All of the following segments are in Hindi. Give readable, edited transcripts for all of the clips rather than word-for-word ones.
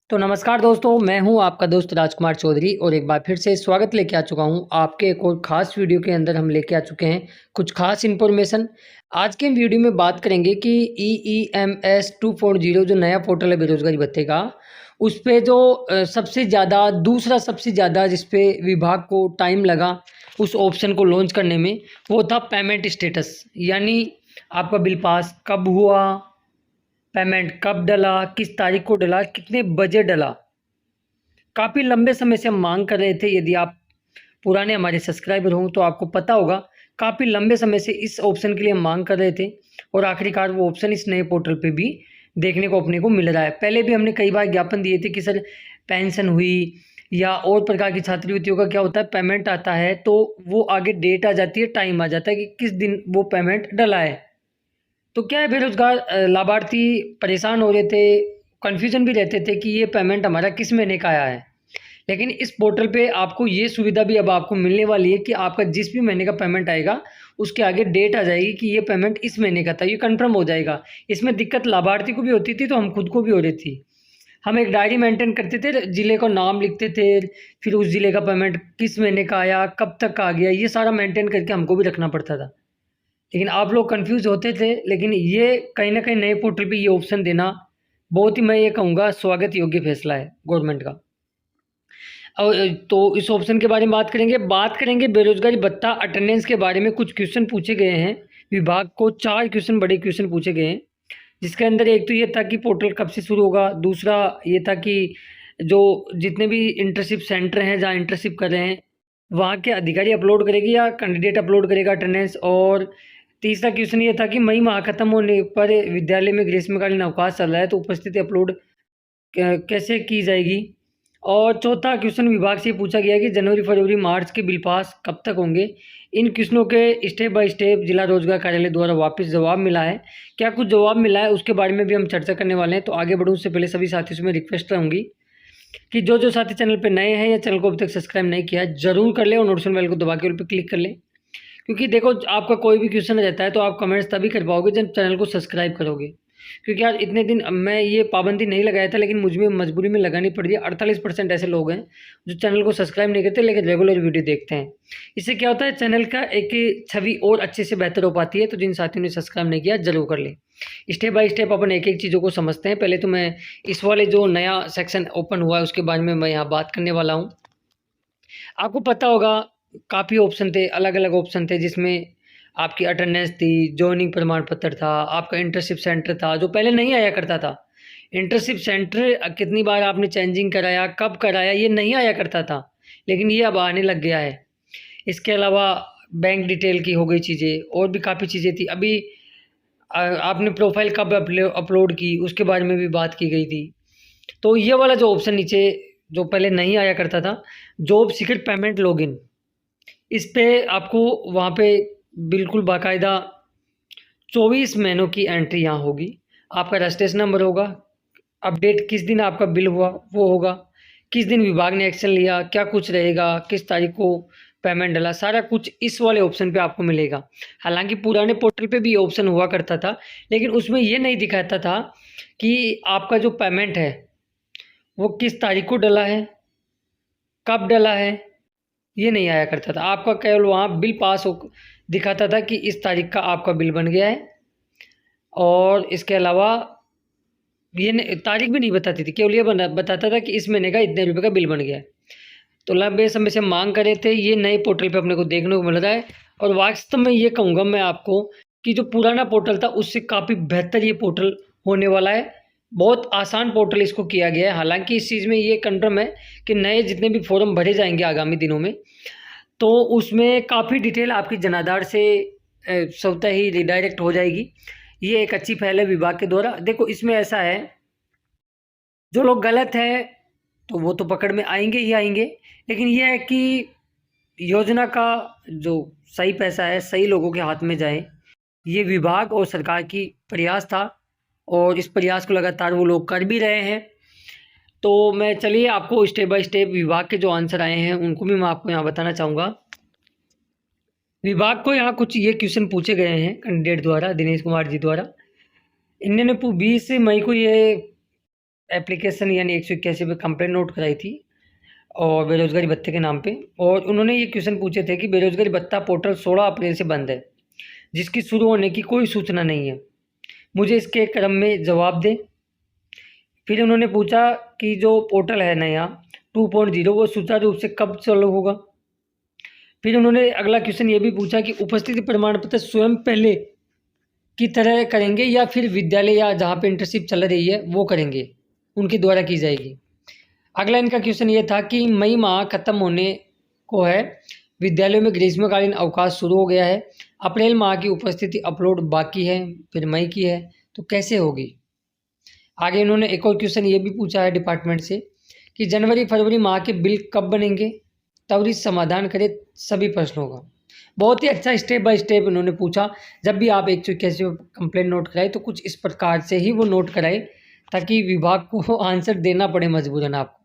तो नमस्कार दोस्तों, मैं हूं आपका दोस्त राजकुमार चौधरी और एक बार फिर से स्वागत लेके आ चुका हूं आपके एक और ख़ास वीडियो के अंदर। हम लेके आ चुके हैं कुछ ख़ास इन्फॉर्मेशन। आज के वीडियो में बात करेंगे कि EEMS 2.0 जो नया पोर्टल है बेरोज़गारी भत्ते का, उस पे जो सबसे ज़्यादा दूसरा सबसे ज़्यादा जिस पे विभाग को टाइम लगा उस ऑप्शन को लॉन्च करने में, वो था पेमेंट स्टेटस। यानी आपका बिल पास कब हुआ, पेमेंट कब डला, किस तारीख को डला, कितने बजे डला। काफ़ी लंबे समय से हम मांग कर रहे थे। यदि आप पुराने हमारे सब्सक्राइबर हों तो आपको पता होगा, काफ़ी लंबे समय से इस ऑप्शन के लिए हम मांग कर रहे थे और आखिरकार वो ऑप्शन इस नए पोर्टल पे भी देखने को अपने को मिल रहा है। पहले भी हमने कई बार ज्ञापन दिए थे कि सर पेंशन हुई या और प्रकार की छात्रवृत्तियों का क्या होता है, पेमेंट आता है तो वो आगे डेट आ जाती है, टाइम आ जाता है कि किस दिन वो पेमेंट डला है। तो क्या है, बेरोजगार लाभार्थी परेशान हो रहे थे, कन्फ्यूजन भी रहते थे कि ये पेमेंट हमारा किस महीने का आया है। लेकिन इस पोर्टल पे आपको ये सुविधा भी अब आपको मिलने वाली है कि आपका जिस भी महीने का पेमेंट आएगा उसके आगे डेट आ जाएगी कि ये पेमेंट इस महीने का था, ये कंफर्म हो जाएगा। इसमें दिक्कत लाभार्थी को भी होती थी तो हम खुद को भी हो रही थी। हम एक डायरी मेंटेन करते थे, ज़िले का नाम लिखते थे, फिर उस ज़िले का पेमेंट किस महीने का आया, कब तक आ गया, ये सारा मेंटेन करके हमको भी रखना पड़ता था। लेकिन आप लोग कंफ्यूज होते थे। लेकिन ये कहीं न कहीं नए पोर्टल पे ये ऑप्शन देना बहुत ही, मैं ये कहूँगा, स्वागत योग्य फैसला है गवर्नमेंट का। और तो इस ऑप्शन के बारे में बात करेंगे बेरोज़गारी भत्ता अटेंडेंस के बारे में। कुछ क्वेश्चन पूछे गए हैं विभाग को, 4 क्वेश्चन, बड़े क्वेश्चन पूछे गए हैं। जिसके अंदर एक तो ये था कि पोर्टल कब से शुरू होगा, दूसरा ये था कि जो जितने भी इंटर्नशिप सेंटर हैं जहाँ इंटर्नशिप कर रहे हैं, वहाँ के अधिकारी अपलोड करेगी या कैंडिडेट अपलोड करेगा अटेंडेंस। और तीसरा क्वेश्चन ये था कि मई माह खत्म होने पर विद्यालय में ग्रीष्मकालीन अवकाश चल रहा है तो उपस्थिति अपलोड कैसे की जाएगी। और चौथा क्वेश्चन विभाग से पूछा गया कि जनवरी फरवरी मार्च के बिल पास कब तक होंगे। इन क्वेश्चनों के स्टेप बाय स्टेप जिला रोजगार कार्यालय द्वारा वापस जवाब मिला है। क्या कुछ जवाब मिला है उसके बारे में भी हम चर्चा करने वाले हैं। तो आगे बढ़ूँ उससे पहले सभी साथियों से मैं रिक्वेस्ट रहूँगी कि जो साथी चैनल पर नए हैं या चैनल को अभी तक सब्सक्राइब नहीं किया है ज़रूर कर ले और नोटिफिकेशन बेल को दबा के उस पर क्लिक कर ले। क्योंकि देखो, आपका कोई भी क्वेश्चन रहता है तो आप कमेंट्स तभी कर पाओगे जब चैनल को सब्सक्राइब करोगे। क्योंकि यार इतने दिन मैं ये पाबंदी नहीं लगाया था, लेकिन मुझ में मजबूरी में लगानी पड़ रही है। 48% ऐसे लोग हैं जो चैनल को सब्सक्राइब नहीं करते लेकिन रेगुलर वीडियो देखते हैं। इससे क्या होता है, चैनल का एक छवि और अच्छे से बेहतर हो पाती है। तो जिन साथियों ने सब्सक्राइब नहीं किया ज़रूर कर लें। स्टेप बाय स्टेप अपन एक एक चीज़ों को समझते हैं। पहले तो मैं इस वाले जो नया सेक्शन ओपन हुआ है उसके बारे में मैं यहाँ बात करने वाला हूँ। आपको पता होगा, काफ़ी ऑप्शन थे, अलग अलग ऑप्शन थे जिसमें आपकी अटेंडेंस थी, जॉइनिंग प्रमाण पत्र था, आपका इंटर्नशिप सेंटर था जो पहले नहीं आया करता था। इंटर्नशिप सेंटर कितनी बार आपने चेंजिंग कराया, कब कराया, ये नहीं आया करता था, लेकिन ये अब आने लग गया है। इसके अलावा बैंक डिटेल की हो गई चीज़ें, और भी काफ़ी चीज़ें थी। अभी आपने प्रोफाइल कब अपलोड की उसके बारे में भी बात की गई थी। तो ये वाला जो ऑप्शन नीचे जो पहले नहीं आया करता था, जॉब सीकर पेमेंट लॉगिन, इस पे आपको वहाँ पे बिल्कुल बाकायदा 24 महीनों की एंट्री यहाँ होगी। आपका रजिस्ट्रेशन नंबर होगा, अपडेट किस दिन आपका बिल हुआ वो होगा, किस दिन विभाग ने एक्शन लिया, क्या कुछ रहेगा, किस तारीख को पेमेंट डला, सारा कुछ इस वाले ऑप्शन पे आपको मिलेगा। हालांकि पुराने पोर्टल पे भी ये ऑप्शन हुआ करता था, लेकिन उसमें ये नहीं दिखाता था कि आपका जो पेमेंट है वो किस तारीख को डला है, कब डला है, ये नहीं आया करता था। आपका केवल वहाँ बिल पास हो दिखाता था कि इस तारीख का आपका बिल बन गया है। और इसके अलावा ये तारीख भी नहीं बताती थी, केवल ये बताता था कि इस महीने का इतने रुपये का बिल बन गया है। तो लंबे समय से मांग कर रहे थे, ये नए पोर्टल पे अपने को देखने को मिल रहा है। और वास्तव में ये कहूँगा मैं आपको कि जो पुराना पोर्टल था उससे काफ़ी बेहतर ये पोर्टल होने वाला है। बहुत आसान पोर्टल इसको किया गया है। हालांकि इस चीज़ में ये कंफर्म है कि नए जितने भी फॉर्म भरे जाएंगे आगामी दिनों में, तो उसमें काफ़ी डिटेल आपकी जनाधार से स्वतः ही रिडायरेक्ट हो जाएगी। ये एक अच्छी पहल है विभाग के द्वारा। देखो, इसमें ऐसा है, जो लोग गलत हैं तो वो तो पकड़ में आएंगे ही आएंगे, लेकिन यह है कि योजना का जो सही पैसा है सही लोगों के हाथ में जाए, ये विभाग और सरकार की प्रयास था और इस प्रयास को लगातार वो लोग कर भी रहे हैं। तो मैं चलिए आपको स्टेप बाय स्टेप विभाग के जो आंसर आए हैं उनको भी मैं आपको यहाँ बताना चाहूँगा। विभाग को यहाँ कुछ ये क्वेश्चन पूछे गए हैं कैंडिडेट द्वारा, दिनेश कुमार जी द्वारा। इन्होंने 20 मई को ये एप्लीकेशन यानी 181 पे कंप्लेंट नोट कराई थी और बेरोज़गारी भत्ते के नाम पे। और उन्होंने ये क्वेश्चन पूछे थे कि बेरोज़गारी भत्ता पोर्टल 16 अप्रैल से बंद है, जिसकी शुरू होने की कोई सूचना नहीं है, मुझे इसके क्रम में जवाब दें। फिर उन्होंने पूछा कि जो पोर्टल है नया 2.0 वो सुचारू रूप से कब चालू होगा। फिर उन्होंने अगला क्वेश्चन ये भी पूछा कि उपस्थिति प्रमाण पत्र स्वयं पहले की तरह करेंगे या फिर विद्यालय या जहाँ पे इंटर्नशिप चल रही है वो करेंगे, उनके द्वारा की जाएगी। अगला इनका क्वेश्चन ये था कि मई माह खत्म होने को है, विद्यालयों में ग्रीष्मकालीन अवकाश शुरू हो गया है, अप्रैल माह की उपस्थिति अपलोड बाकी है, फिर मई की है, तो कैसे होगी। आगे इन्होंने एक और क्वेश्चन ये भी पूछा है डिपार्टमेंट से कि जनवरी फरवरी माह के बिल कब बनेंगे, त्वरित समाधान करें सभी प्रश्नों का। बहुत ही अच्छा स्टेप बाय स्टेप इन्होंने पूछा। जब भी आप एक कैसे कंप्लेंट नोट कराए तो कुछ इस प्रकार से ही वो नोट कराए ताकि विभाग को आंसर देना पड़े मजबूरन आपको।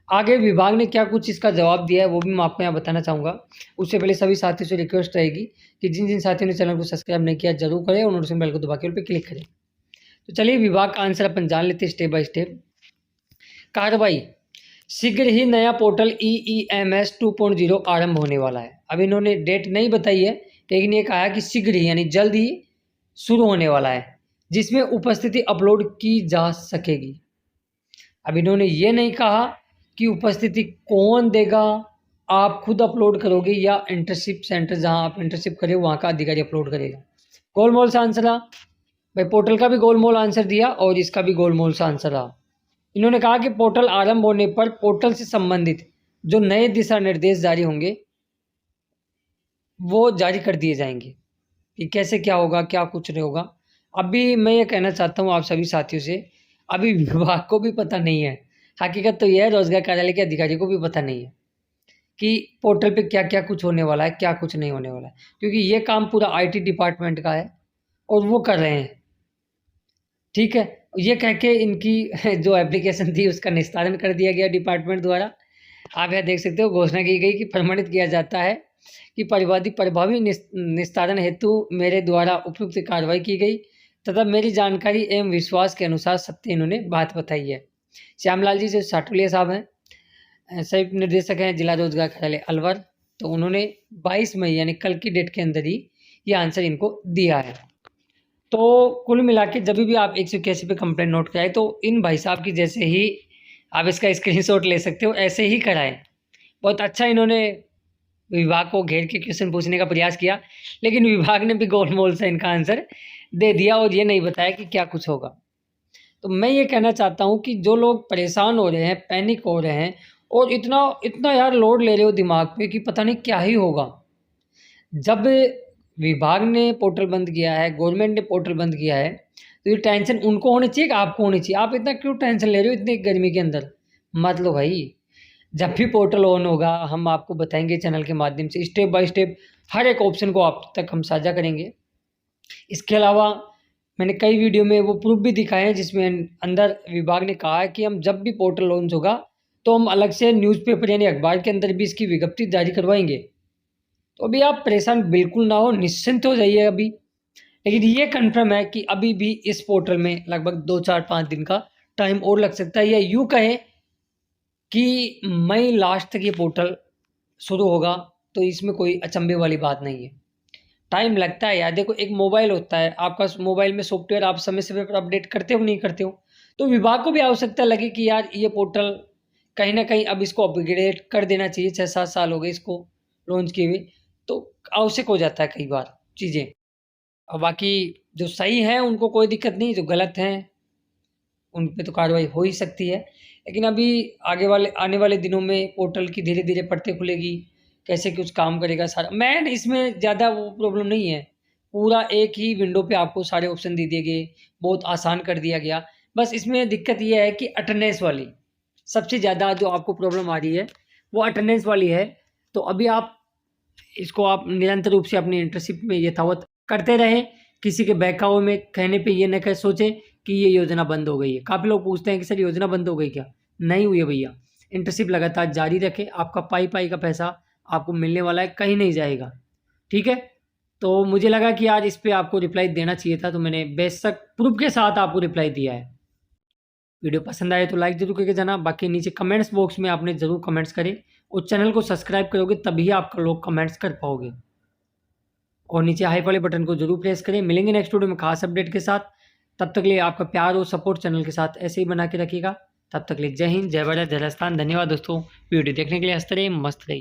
आगे विभाग ने क्या कुछ इसका जवाब दिया है वो भी मैं आपको यहाँ बताना चाहूँगा। उससे पहले सभी साथियों से रिक्वेस्ट रहेगी कि जिन जिन साथियों ने चैनल को सब्सक्राइब नहीं किया जरूर करें और नोटिफिकेशन बेल को दबा के उस पर क्लिक करें। तो चलिए विभाग का आंसर अपन जान लेते हैं स्टेप बाय स्टेप। कार्रवाई, शीघ्र ही नया पोर्टल EEMS 2.0 आरंभ होने वाला है। अब इन्होंने डेट नहीं बताई है लेकिन ये कहा कि शीघ्र ही यानी जल्द ही शुरू होने वाला है, जिसमें उपस्थिति अपलोड की जा सकेगी। अब इन्होंने ये नहीं कहा कि उपस्थिति कौन देगा, आप खुद अपलोड करोगे या इंटर्नशिप सेंटर जहां आप इंटर्नशिप करें वहां का अधिकारी अपलोड करेगा। गोलमोल सा आंसर रहा भाई, पोर्टल का भी गोलमोल आंसर दिया और इसका भी गोलमोल सा आंसर रहा। इन्होंने कहा कि पोर्टल आरंभ होने पर पोर्टल से संबंधित जो नए दिशा निर्देश जारी होंगे वो जारी कर दिए जाएंगे कि कैसे क्या होगा क्या कुछ नहीं होगा। अभी मैं ये कहना चाहता हूँ आप सभी साथियों से, अभी विभाग को भी पता नहीं है। हकीकत तो यह है रोजगार कार्यालय के अधिकारी को भी पता नहीं है कि पोर्टल पे क्या क्या कुछ होने वाला है क्या कुछ नहीं होने वाला है, क्योंकि ये काम पूरा IT डिपार्टमेंट का है और वो कर रहे हैं। ठीक है, ये कह के इनकी जो एप्लीकेशन थी उसका निस्तारण कर दिया गया डिपार्टमेंट द्वारा। आप यहाँ देख सकते हो घोषणा की गई कि प्रमाणित किया जाता है कि प्रभावी निस्तारण हेतु मेरे द्वारा उपयुक्त कार्रवाई की गई तथा मेरी जानकारी एवं विश्वास के अनुसार सत्य इन्होंने बात बताई है। श्यामलाल जी जो साटुलिया साहब हैं, संयुक्त निर्देशक हैं जिला रोजगार कार्यालय अलवर, तो उन्होंने 22 मई यानी कल की डेट के अंदर ही ये आंसर इनको दिया है। तो कुल मिला के जब भी आप 181 पे कंप्लेंट नोट कराए तो इन भाई साहब की जैसे ही आप इसका स्क्रीनशॉट ले सकते हो ऐसे ही कराएं। बहुत अच्छा इन्होंने विभाग को घेर के क्वेश्चन पूछने का प्रयास किया, लेकिन विभाग ने भी गोलमोल से इनका आंसर दे दिया और ये नहीं बताया कि क्या कुछ होगा। तो मैं ये कहना चाहता हूँ कि जो लोग परेशान हो रहे हैं, पैनिक हो रहे हैं और इतना इतना यार लोड ले रहे हो दिमाग पे कि पता नहीं क्या ही होगा। जब विभाग ने पोर्टल बंद किया है, गवर्नमेंट ने पोर्टल बंद किया है, तो ये टेंशन उनको होनी चाहिए कि आपको होनी चाहिए। आप इतना क्यों टेंशन ले रहे हो इतनी गर्मी के अंदर? मत लो भाई। जब भी पोर्टल ऑन होगा हम आपको बताएंगे चैनल के माध्यम से स्टेप बाय स्टेप, हर एक ऑप्शन को आप तक हम साझा करेंगे। इसके अलावा मैंने कई वीडियो में वो प्रूफ भी दिखाए हैं जिसमें अंदर विभाग ने कहा है कि हम जब भी पोर्टल लॉन्च होगा तो हम अलग से न्यूज़पेपर यानी अखबार के अंदर भी इसकी विज्ञप्ति जारी करवाएंगे। तो अभी आप परेशान बिल्कुल ना हो, निश्चिंत हो जाइए अभी। लेकिन ये कन्फर्म है कि अभी भी इस पोर्टल में लगभग 2-4-5 दिन का टाइम और लग सकता है, या यूँ कहें कि मई लास्ट तक ये पोर्टल शुरू होगा, तो इसमें कोई अचंभे वाली बात नहीं है। टाइम लगता है यार, देखो एक मोबाइल होता है आपका, मोबाइल में सॉफ्टवेयर आप समय समय पर अपडेट करते हो नहीं करते हो, तो विभाग को भी आवश्यकता लगे कि यार ये पोर्टल कहीं ना कहीं अब इसको अपग्रेड कर देना चाहिए। 6-7 साल हो गए इसको लॉन्च किए हुए, तो आवश्यक हो जाता है कई बार चीज़ें। और बाकी जो सही है उनको कोई दिक्कत नहीं, जो गलत हैं उन पे तो कार्रवाई हो ही सकती है। लेकिन अभी आने वाले दिनों में पोर्टल की धीरे धीरे परतें खुलेगी, कैसे कुछ काम करेगा सारा, मैं इसमें ज़्यादा वो प्रॉब्लम नहीं है। पूरा एक ही विंडो पे आपको सारे ऑप्शन दे दिए गए, बहुत आसान कर दिया गया। बस इसमें दिक्कत ये है कि अटेंडेंस वाली सबसे ज़्यादा जो आपको प्रॉब्लम आ रही है वो अटेंडेंस वाली है। तो अभी आप इसको आप निरंतर रूप से अपनी इंटर्नशिप में यथावत करते रहें। किसी के बहकावे में कहने पे ये न कह सोचें कि ये योजना बंद हो गई है। काफ़ी लोग पूछते हैं कि सर योजना बंद हो गई क्या? नहीं हुई है भैया, इंटर्नशिप लगातार जारी रखें। आपका पाई का पैसा आपको मिलने वाला है, कहीं नहीं जाएगा। ठीक है, तो मुझे लगा कि आज इस पर आपको रिप्लाई देना चाहिए था, तो मैंने बेशक प्रूफ के साथ आपको रिप्लाई दिया है। वीडियो पसंद आए तो लाइक जरूर करके जाना। बाकी नीचे कमेंट्स बॉक्स में आपने ज़रूर कमेंट्स करें और चैनल को सब्सक्राइब करोगे तभी आप लोग कमेंट्स कर पाओगे। और नीचे हाई वाले बटन को जरूर प्रेस करें। मिलेंगे नेक्स्ट वीडियो में खास अपडेट के साथ। तब तक के लिए आपका प्यार और सपोर्ट चैनल के साथ ऐसे ही बना के रखिएगा। तब तक के लिए जय हिंद, जय भारत, जय राजस्थान। धन्यवाद दोस्तों, वीडियो देखने के लिए। हंसते रहिए, मस्त रहिए।